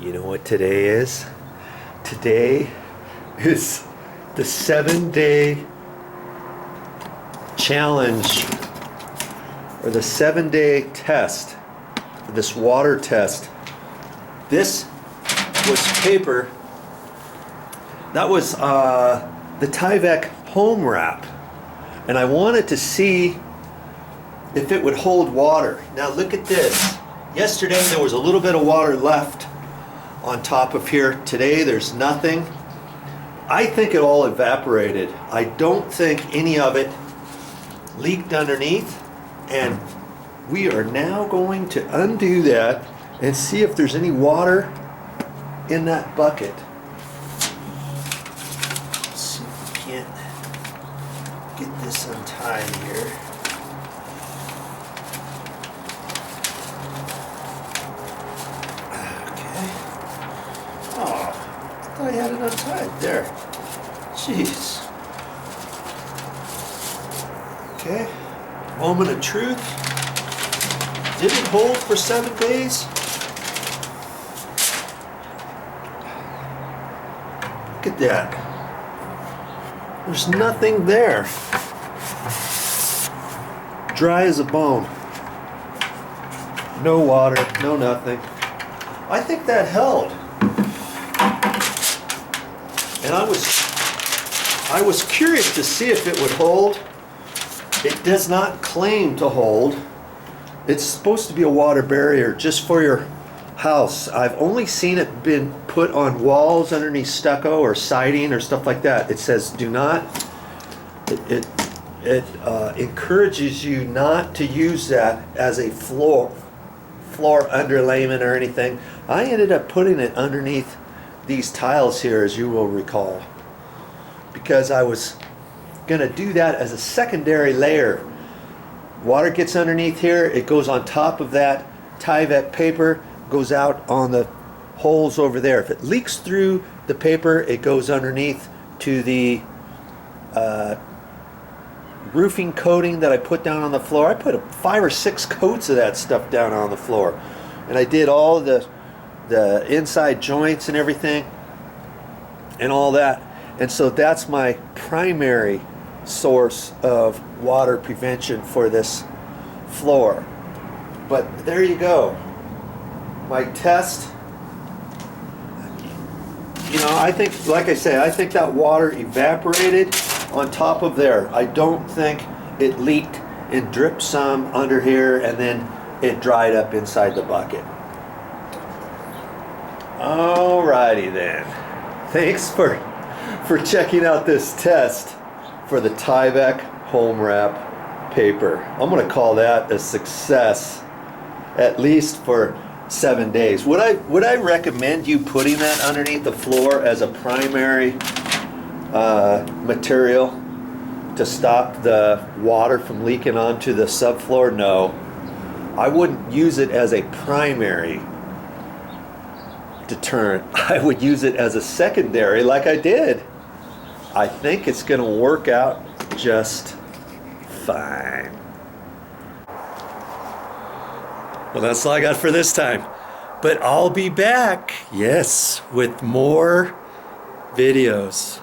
You know what today is? Today is the 7-day challenge, or the 7-day test, this water test. This was paper. That was the Tyvek home wrap, and I wanted to see if it would hold water. Now look at this. Yesterday there was a little bit of water left on top of here. Today there's nothing. I think it all evaporated. I don't think any of it leaked underneath, and we are now going to undo that and see if there's any water in that bucket. Let's see if we can't get this untied here. I had it untied there. Jeez. Okay. Moment of truth. Did it hold for 7 days? Look at that. There's nothing there. Dry as a bone. No water, no nothing. I think that held. And I was curious to see if it would hold. It does not claim to hold. It's supposed to be a water barrier just for your house. I've only seen it been put on walls underneath stucco or siding or stuff like that. It says do not. It encourages you not to use that as a floor underlayment or anything. I ended up putting it underneath these tiles here, as you will recall, because I was gonna do that as a secondary layer. Water gets underneath here, it goes on top of that Tyvek paper, goes out on the holes over there. If it leaks through the paper, it goes underneath to the roofing coating that I put down on the floor. I put 5 or 6 coats of that stuff down on the floor, and I did all the inside joints and everything and all that. And so that's my primary source of water prevention for this floor. But there you go. My test. You know, I think, like I say, I think that water evaporated on top of there. I don't think it leaked and dripped some under here and then it dried up inside the bucket. Alrighty then. Thanks for checking out this test for the Tyvek home wrap paper. I'm going to call that a success, at least for 7 days. Would I recommend you putting that underneath the floor as a primary material to stop the water from leaking onto the subfloor? No. I wouldn't use it as a primary deterrent. I would use it as a secondary like I did. I think it's going to work out just fine. Well, that's all I got for this time. But I'll be back, yes, with more videos.